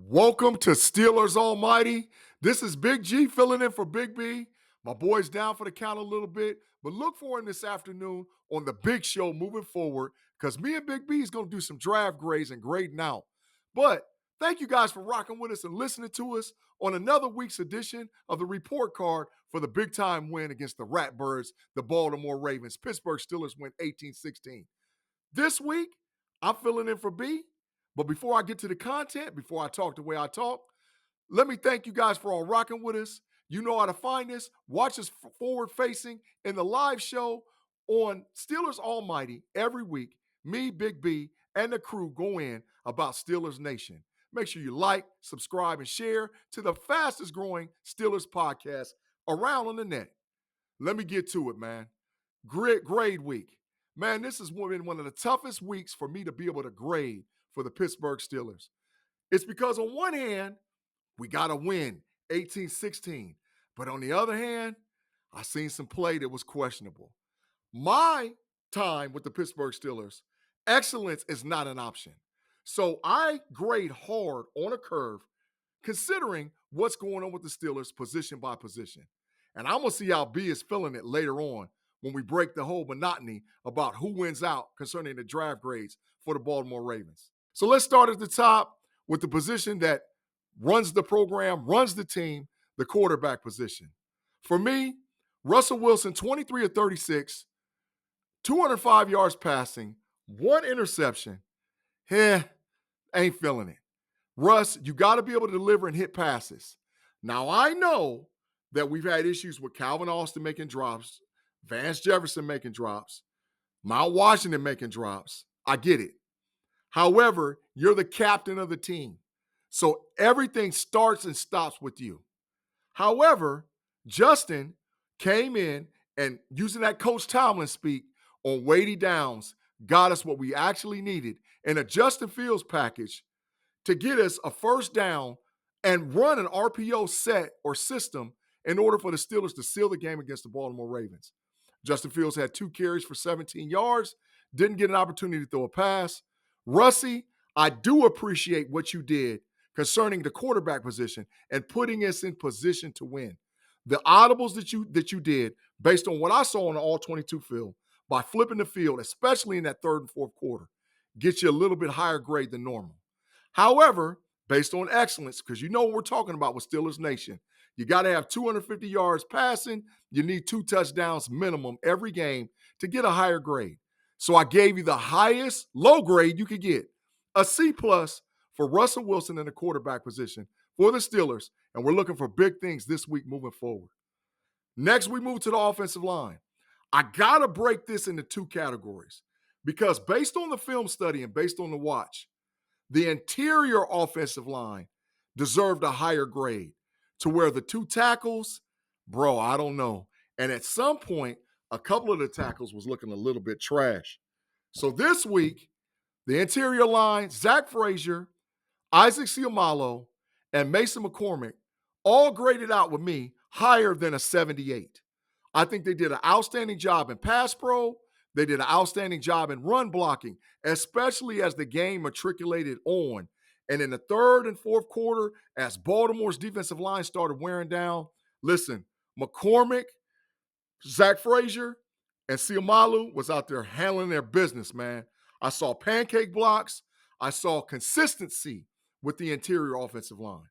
Welcome to Steelers Almighty. This is Big G filling in for Big B. My boy's down for the count a little bit, but look for him this afternoon on the big show moving forward because me and Big B is going to do some draft grades and grading out. But thank you guys for rocking with us and listening to us on another week's edition of the report card for the big time win against the Ratbirds, the Baltimore Ravens. Pittsburgh Steelers win 18-16. This week, I'm filling in for B. But before I get to the content, before I talk the way I talk, let me thank you guys for all rocking with us. You know how to find us. Watch us forward facing in the live show on Steelers Almighty every week. Me, Big B, and the crew go in about Steelers Nation. Make sure you like, subscribe, and share to the fastest growing Steelers podcast around on the net. Let me get to it, man. Grade week. Man, this has been one of the toughest weeks for me to be able to grade for the Pittsburgh Steelers. It's because on one hand, we got to win 18-16. But on the other hand, I seen some play that was questionable. My time with the Pittsburgh Steelers, excellence is not an option. So I grade hard on a curve considering what's going on with the Steelers position by position. And I'm going to see how B is feeling it later on when we break the whole monotony about who wins out concerning the draft grades for the Baltimore Ravens. So let's start at the top with the position that runs the program, runs the team, the quarterback position. For me, Russell Wilson, 23 of 36, 205 yards passing, one interception. Ain't feeling it. Russ, you got to be able to deliver and hit passes. Now, I know that we've had issues with Calvin Austin making drops, Vance Jefferson making drops, Mount Washington making drops. I get it. However, you're the captain of the team. So everything starts and stops with you. However, Justin came in and using that Coach Tomlin speak on weighty downs, got us what we actually needed in a Justin Fields package to get us a first down and run an RPO set or system in order for the Steelers to seal the game against the Baltimore Ravens. Justin Fields had 2 carries for 17 yards, didn't get an opportunity to throw a pass. Russie, I do appreciate what you did concerning the quarterback position and putting us in position to win. The audibles that you did based on what I saw on the all-22 field by flipping the field, especially in that third and fourth quarter, gets you a little bit higher grade than normal. However, based on excellence, because you know what we're talking about with Steelers Nation, you got to have 250 yards passing. You need 2 touchdowns minimum every game to get a higher grade. So I gave you the highest low grade you could get, a C+ for Russell Wilson in the quarterback position for the Steelers, and we're looking for big things this week moving forward. Next, we move to the offensive line. I got to break this into 2 categories because based on the film study and based on the watch, the interior offensive line deserved a higher grade to where the 2 tackles, bro, I don't know. And at some point, a couple of the tackles was looking a little bit trash. So this week, the interior line, Zach Frazier, Isaac Seumalo, and Mason McCormick all graded out with me higher than a 78. I think they did an outstanding job in pass pro. They did an outstanding job in run blocking, especially as the game matriculated on. And in the third and fourth quarter, as Baltimore's defensive line started wearing down, listen, McCormick, Zach Frazier, and Seumalo was out there handling their business, man. I saw pancake blocks. I saw consistency with the interior offensive line.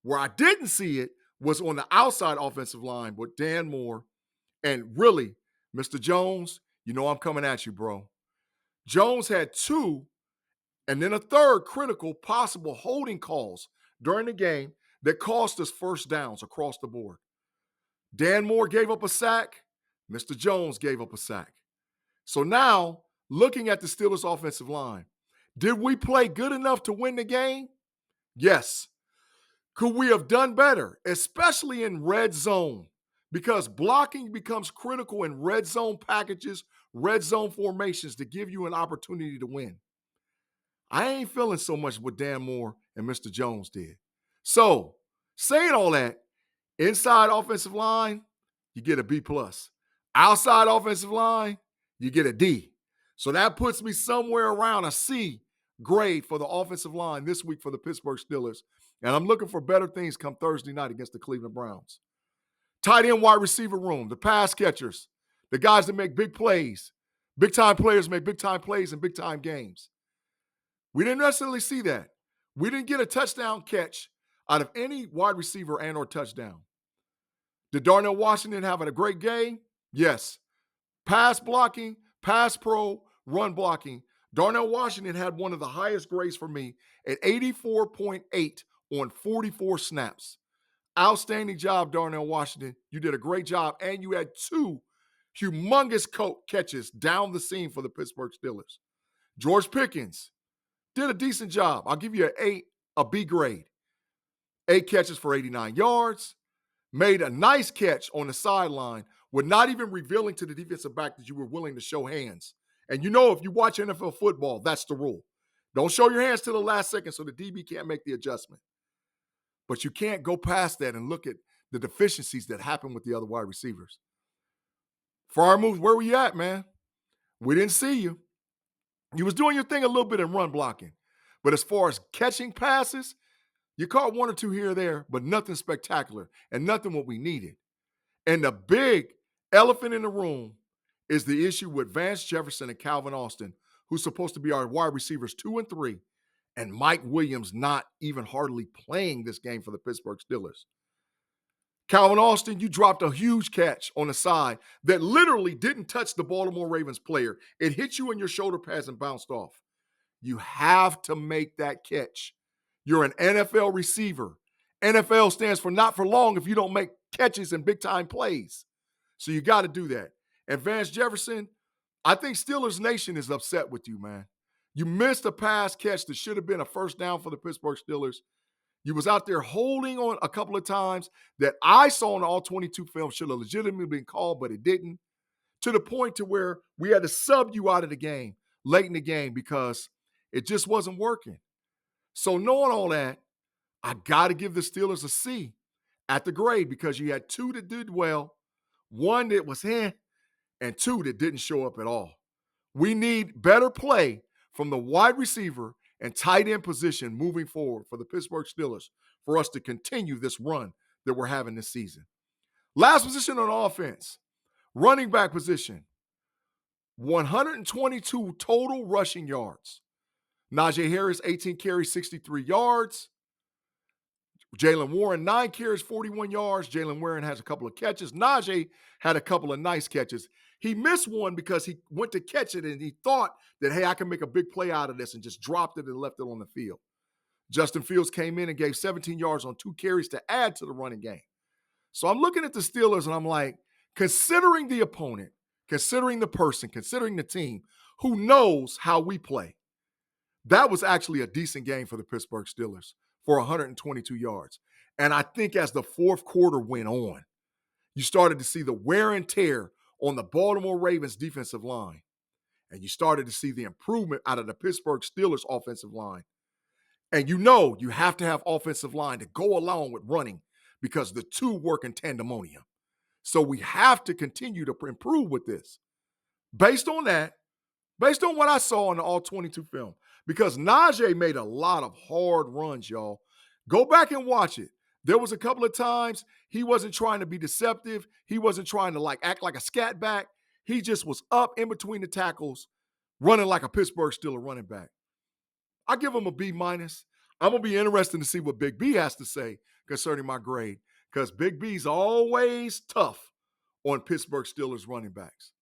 Where I didn't see it was on the outside offensive line with Dan Moore. And really, Mr. Jones, you know I'm coming at you, bro. Jones had 2 and then a third critical possible holding calls during the game that cost us first downs across the board. Dan Moore gave up a sack. Mr. Jones gave up a sack. So now, looking at the Steelers' offensive line, did we play good enough to win the game? Yes. Could we have done better, especially in red zone? Because blocking becomes critical in red zone packages, red zone formations to give you an opportunity to win. I ain't feeling so much what Dan Moore and Mr. Jones did. So, saying all that, inside offensive line, you get a B+. Outside offensive line, you get a D. So that puts me somewhere around a C grade for the offensive line this week for the Pittsburgh Steelers, and I'm looking for better things come Thursday night against the Cleveland Browns. Tight end wide receiver room, the pass catchers, the guys that make big plays. Big time players make big time plays in big time games. We didn't necessarily see that. We didn't get a touchdown catch out of any wide receiver and or touchdown. Did Darnell Washington have a great game? Yes. Pass blocking, pass pro, run blocking. Darnell Washington had one of the highest grades for me at 84.8 on 44 snaps. Outstanding job, Darnell Washington. You did a great job, and you had two humongous catches down the seam for the Pittsburgh Steelers. George Pickens did a decent job. I'll give you an A, a B grade. 8 catches for 89 yards. Made a nice catch on the sideline with not even revealing to the defensive back that you were willing to show hands. And you know, if you watch NFL football, that's the rule. Don't show your hands to the last second so the DB can't make the adjustment. But you can't go past that and look at the deficiencies that happen with the other wide receivers. For our moves, where were you at, man? We didn't see you. You was doing your thing a little bit in run blocking. But as far as catching passes, you caught one or two here or there, but nothing spectacular and nothing what we needed. And the big elephant in the room is the issue with Vance Jefferson and Calvin Austin, who's supposed to be our wide receivers 2 and 3, and Mike Williams not even hardly playing this game for the Pittsburgh Steelers. Calvin Austin, you dropped a huge catch on the side that literally didn't touch the Baltimore Ravens player. It hit you in your shoulder pads and bounced off. You have to make that catch. You're an NFL receiver. NFL stands for not for long if you don't make catches and big-time plays. So you got to do that. And Vance Jefferson, I think Steelers Nation is upset with you, man. You missed a pass catch that should have been a first down for the Pittsburgh Steelers. You was out there holding on a couple of times that I saw in all 22 film should have legitimately been called, but it didn't, to the point to where we had to sub you out of the game late in the game because it just wasn't working. So knowing all that, I got to give the Steelers a C at the grade because you had 2 that did well, 1 that was and 2 that didn't show up at all. We need better play from the wide receiver and tight end position moving forward for the Pittsburgh Steelers for us to continue this run that we're having this season. Last position on offense, running back position, 122 total rushing yards. Najee Harris, 18 carries, 63 yards. Jalen Warren, 9 carries, 41 yards. Jalen Warren has a couple of catches. Najee had a couple of nice catches. He missed one because he went to catch it and he thought that, hey, I can make a big play out of this and just dropped it and left it on the field. Justin Fields came in and gave 17 yards on 2 carries to add to the running game. So I'm looking at the Steelers and I'm like, considering the opponent, considering the person, considering the team, who knows how we play, that was actually a decent game for the Pittsburgh Steelers for 122 yards. And I think as the fourth quarter went on, you started to see the wear and tear on the Baltimore Ravens defensive line. And you started to see the improvement out of the Pittsburgh Steelers offensive line. And you know you have to have offensive line to go along with running because the two work in tandemonium. So we have to continue to improve with this. Based on that, based on what I saw in the all 22 film, because Najee made a lot of hard runs, y'all. Go back and watch it. There was a couple of times he wasn't trying to be deceptive. He wasn't trying to act like a scat back. He just was up in between the tackles, running like a Pittsburgh Steelers running back. I give him a B-. I'm going to be interested to see what Big B has to say concerning my grade because Big B's always tough on Pittsburgh Steelers running backs.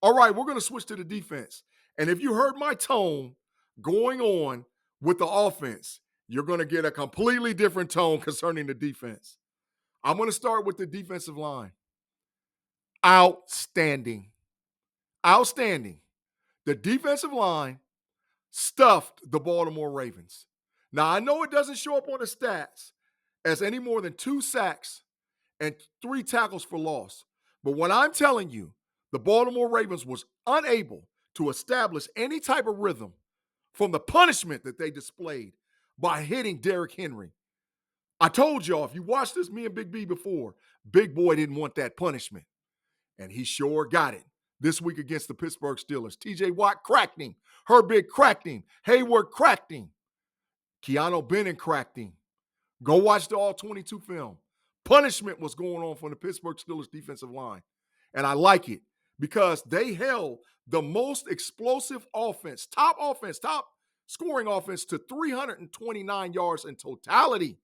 All right, we're going to switch to the defense. And if you heard my tone going on with the offense, you're going to get a completely different tone concerning the defense. I'm going to start with the defensive line. Outstanding. Outstanding. The defensive line stuffed the Baltimore Ravens. Now, I know it doesn't show up on the stats as any more than 2 sacks and 3 tackles for loss. But what I'm telling you, the Baltimore Ravens was unable to establish any type of rhythm from the punishment that they displayed by hitting Derrick Henry. I told y'all, if you watched this, me and Big B before, Big Boy didn't want that punishment. And he sure got it. this week against the Pittsburgh Steelers. TJ Watt cracked him. Herbig cracked him. Hayward cracked him. Keanu Bennett cracked him. Go watch the all-22 film. Punishment was going on from the Pittsburgh Steelers defensive line. And I like it because they held the most explosive offense, top scoring offense to 329 yards in totality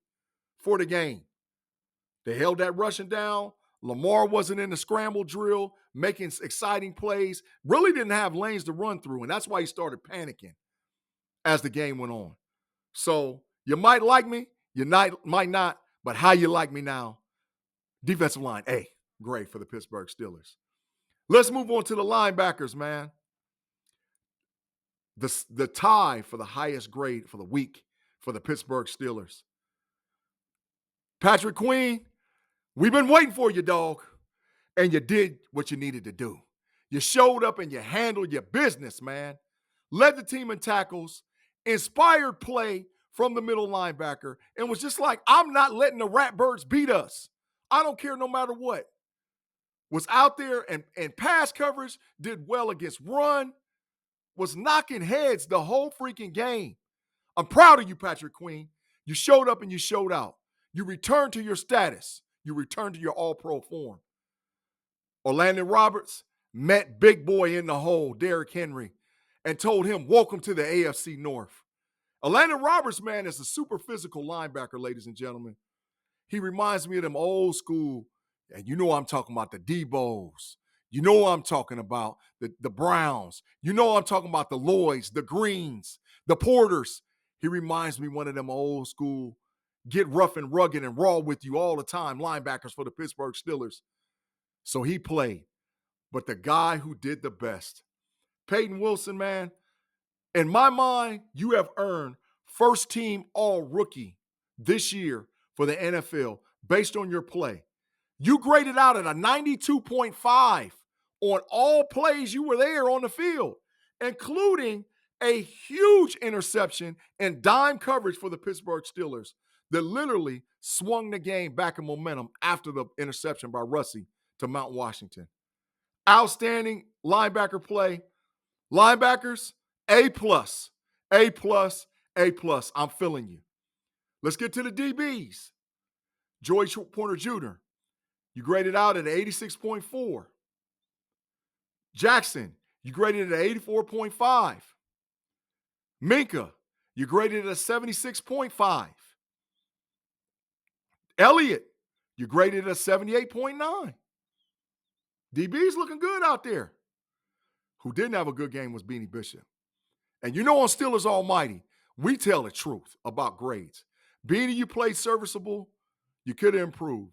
for the game. They held that rushing down. Lamar wasn't in the scramble drill, making exciting plays, really didn't have lanes to run through, and that's why he started panicking as the game went on. So you might like me, might not, but how you like me now? Defensive line, A, great for the Pittsburgh Steelers. Let's move on to the linebackers, man. The tie for the highest grade for the week for the Pittsburgh Steelers. Patrick Queen, we've been waiting for you, dog. And you did what you needed to do. You showed up and you handled your business, man. Led the team in tackles, inspired play from the middle linebacker, and was just like, I'm not letting the Ratbirds beat us. I don't care no matter what. Was out there and pass coverage, did well against run, was knocking heads the whole freaking game. I'm proud of you, Patrick Queen. You showed up and you showed out. You returned to your status. You returned to your all-pro form. Orlando Roberts met big boy in the hole, Derrick Henry, and told him, welcome to the AFC North. Orlando Roberts, man, is a super physical linebacker, ladies and gentlemen. He reminds me of them old school, and you know I'm talking about the Debos. You know I'm talking about the Browns. You know I'm talking about the Lloyds, the Greens, the Porters. He reminds me one of them old school, get rough and rugged and raw with you all the time linebackers for the Pittsburgh Steelers. So he played. But the guy who did the best, Peyton Wilson, man, in my mind, you have earned first team all-rookie this year for the NFL based on your play. You graded out at a 92.5 on all plays you were there on the field, including a huge interception and dime coverage for the Pittsburgh Steelers that literally swung the game back in momentum after the interception by Russie to Mount Washington. Outstanding linebacker play. Linebackers, A+, A+, A+. I'm feeling you. Let's get to the DBs. Joey Porter Jr., you graded out at 86.4. Jackson, you graded at 84.5. Minka, you graded at 76.5. Elliott, you graded at 78.9. DB's looking good out there. Who didn't have a good game was Beanie Bishop. And you know on Steelers Almighty, we tell the truth about grades. Beanie, you played serviceable, you could have improved.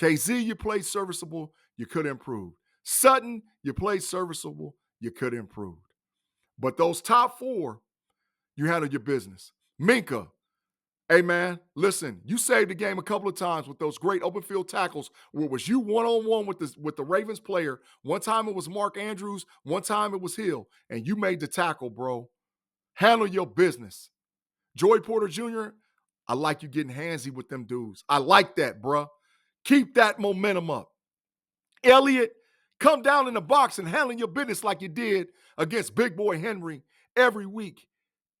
KZ, you played serviceable, you could have improved. Sutton, you played serviceable, you could have improved. But those top four, you handled your business. Minka, hey man, listen, you saved the game a couple of times with those great open field tackles where it was you one-on-one with the Ravens player. One time it was Mark Andrews, one time it was Hill, and you made the tackle, bro. Handle your business. Joey Porter Jr., I like you getting handsy with them dudes. I like that, bro. Keep that momentum up. Elliott, come down in the box and handle your business like you did against Big Boy Henry every week.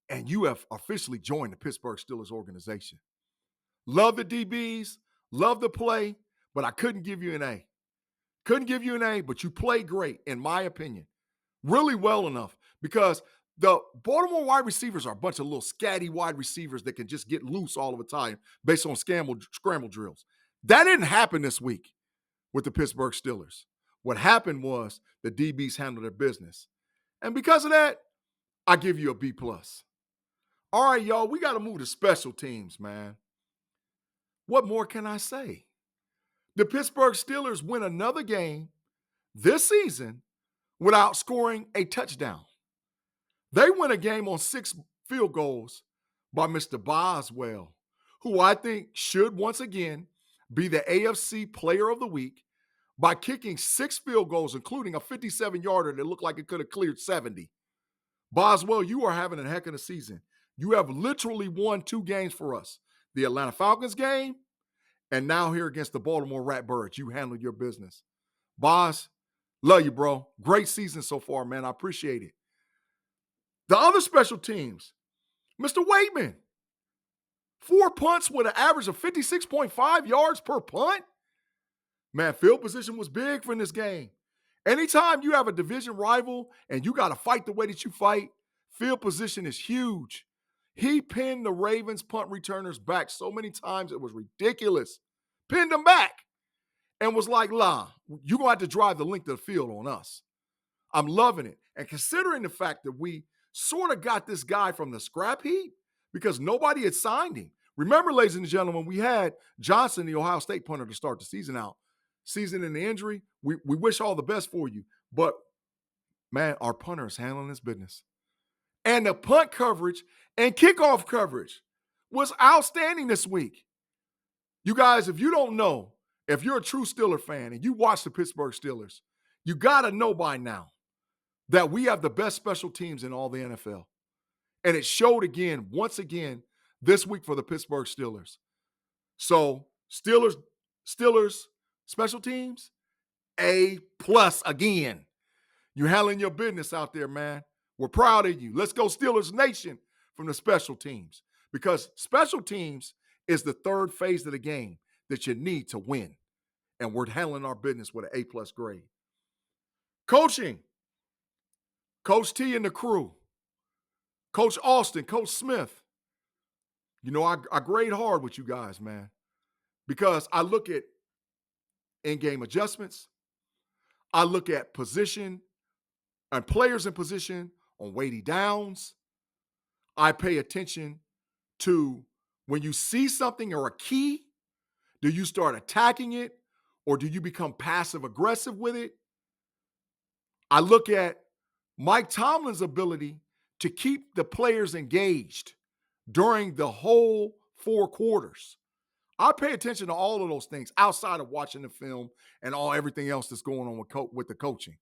And you have officially joined the Pittsburgh Steelers organization. Love the DBs, love the play, but I couldn't give you an A. Couldn't give you an A, but you played great, in my opinion. Really well enough, because the Baltimore wide receivers are a bunch of little scatty wide receivers that can just get loose all of the time based on scramble drills. That didn't happen this week with the Pittsburgh Steelers. What happened was the DBs handled their business. And because of that, I give you a B+. All right, y'all, we got to move to special teams, man. What more can I say? The Pittsburgh Steelers win another game this season without scoring a touchdown. They win a game on 6 field goals by Mr. Boswell, who I think should once again be the AFC Player of the Week by kicking 6 field goals, including a 57-yarder that looked like it could have cleared 70. Boswell, you are having a heck of a season. You have literally won 2 games for us. The Atlanta Falcons game, and now here against the Baltimore Ratbirds. You handled your business. Bos, Love you, bro. Great season so far, man. I appreciate it. The other special teams, Mr. Waitman, 4 punts with an average of 56.5 yards per punt. Man, field position was big for this game. Anytime you have a division rival and you got to fight the way that you fight, field position is huge. He pinned the Ravens punt returners back so many times it was ridiculous. Pinned them back and was like, "La, you're going to have to drive the length of the field on us." I'm loving it. And considering the fact that we sort of got this guy from the scrap heap because nobody had signed him. Remember, ladies and gentlemen, we had Johnson, the Ohio State punter, to start the season out. Season in the injury, we wish all the best for you. But, man, our punter is handling his business. And the punt coverage and kickoff coverage was outstanding this week. You guys, if you don't know, if you're a true Steeler fan and you watch the Pittsburgh Steelers, you got to know by now that we have the best special teams in all the NFL. And it showed again, once again, this week for the Pittsburgh Steelers. So, Steelers, special teams, A+ again. You're handling your business out there, man. We're proud of you. Let's go Steelers Nation from the special teams. Because special teams is the third phase of the game that you need to win. And we're handling our business with an A+ grade. Coaching. Coach T and the crew. Coach Austin, Coach Smith. You know, I grade hard with you guys, man. Because I look at in-game adjustments. I look at position and players in position on weighty downs. I pay attention to when you see something or a key, do you start attacking it or do you become passive aggressive with it? I look at Mike Tomlin's ability to keep the players engaged during the whole 4 quarters. I pay attention to all of those things outside of watching the film and everything else that's going on with the coaching.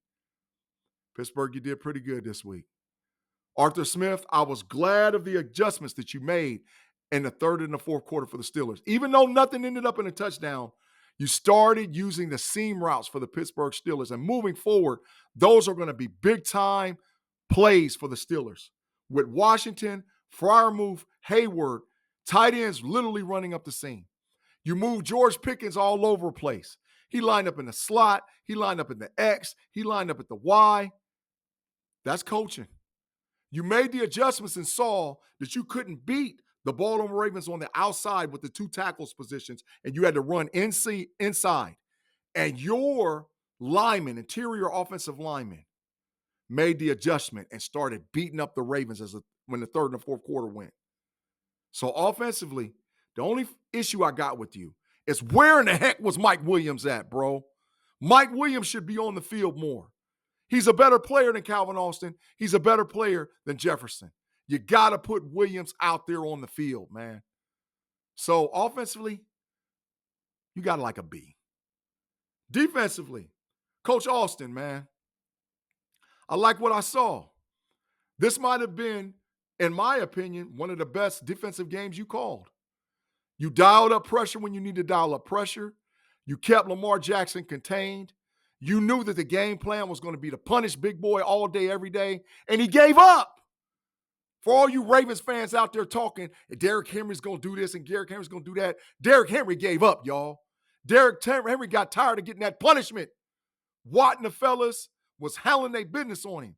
Pittsburgh, you did pretty good this week. Arthur Smith, I was glad of the adjustments that you made in the third and the fourth quarter for the Steelers. Even though nothing ended up in a touchdown, you started using the seam routes for the Pittsburgh Steelers. And moving forward, those are going to be big-time plays for the Steelers. With Washington, Freiermuth, Hayward, tight ends literally running up the seam. You move George Pickens all over the place. He lined up in the slot. He lined up in the X. He lined up at the Y. That's coaching. You made the adjustments and saw that you couldn't beat the Baltimore Ravens on the outside with the 2 tackles positions, and you had to run inside. And your linemen, interior offensive linemen, made the adjustment and started beating up the Ravens when the third and the fourth quarter went. So offensively, the only issue I got with you is where in the heck was Mike Williams at, bro? Mike Williams should be on the field more. He's a better player than Calvin Austin. He's a better player than Jefferson. You got to put Williams out there on the field, man. So offensively, you got like a B. Defensively, Coach Austin, man, I like what I saw. This might have been, in my opinion, one of the best defensive games you called. You dialed up pressure when you need to dial up pressure. You kept Lamar Jackson contained. You knew that the game plan was going to be to punish Big Boy all day, every day, and he gave up. For all you Ravens fans out there talking, Derrick Henry's going to do this and Derrick Henry's going to do that, Derrick Henry gave up, y'all. Derrick Henry got tired of getting that punishment. Watt and the fellas was handling their business on him.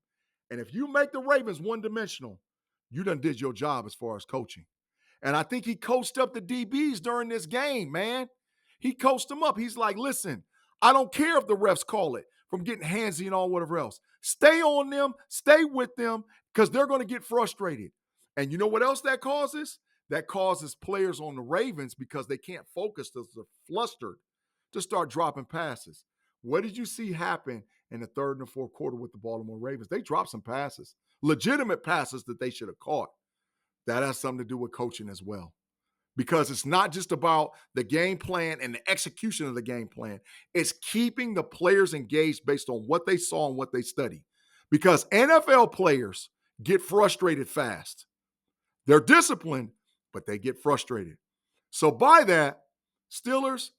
And if you make the Ravens one-dimensional, you done did your job as far as coaching. And I think he coached up the DBs during this game, man. He coached them up. He's like, listen, I don't care if the refs call it from getting handsy and all whatever else. Stay on them, stay with them, because they're going to get frustrated. And you know what else that causes? That causes players on the Ravens, because they can't focus, they're flustered, to start dropping passes. What did you see happen in the third and the fourth quarter with the Baltimore Ravens? They dropped some passes, legitimate passes that they should have caught. That has something to do with coaching as well. Because it's not just about the game plan and the execution of the game plan. It's keeping the players engaged based on what they saw and what they studied. Because NFL players get frustrated fast. They're disciplined, but they get frustrated. So by that, Steelers,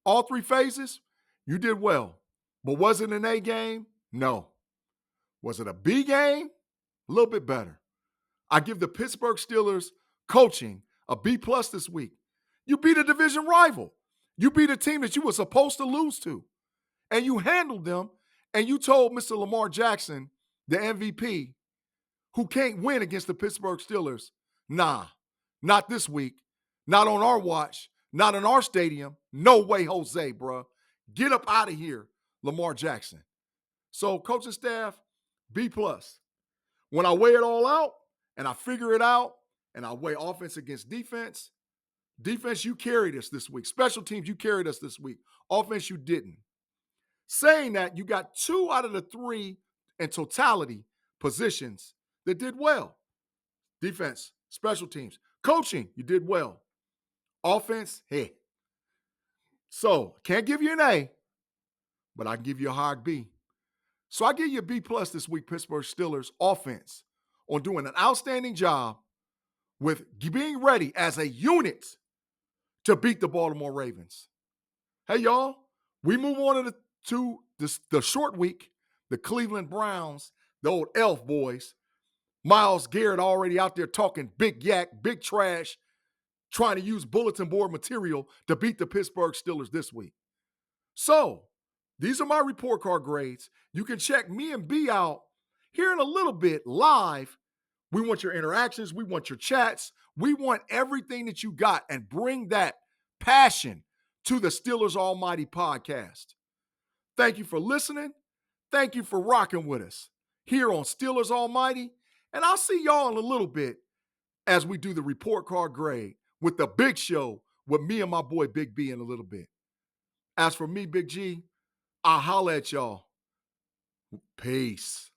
all 3 phases, you did well. But was it an A game? No. Was it a B game? A little bit better. I give the Pittsburgh Steelers coaching a B plus this week. You beat a division rival. You beat a team that you were supposed to lose to. And you handled them, and you told Mr. Lamar Jackson, the MVP, who can't win against the Pittsburgh Steelers, nah, not this week, not on our watch, not in our stadium. No way, Jose, bro. Get up out of here, Lamar Jackson. So, coaching staff, B plus. When I weigh it all out and I figure it out and I weigh offense against defense, defense, you carried us this week. Special teams, you carried us this week. Offense, you didn't. Saying that, you got 2 out of the 3 in totality positions that did well. Defense, special teams, coaching, you did well. Offense, hey. So, can't give you an A, but I can give you a high B. So I give you a B plus this week, Pittsburgh Steelers offense, on doing an outstanding job with being ready as a unit to beat the Baltimore Ravens. Hey, y'all, we move on to the short week, the Cleveland Browns, the old Elf boys. Myles Garrett already out there talking big yak, big trash, trying to use bulletin board material to beat the Pittsburgh Steelers this week. So, these are my report card grades. You can check me and B out here in a little bit live. We want your interactions. We want your chats. We want everything that you got, and bring that passion to the Steelers Almighty podcast. Thank you for listening. Thank you for rocking with us here on Steelers Almighty. And I'll see y'all in a little bit as we do the report card grade with the big show with me and my boy Big B in a little bit. As for me, Big G, I'll holla at y'all. Peace.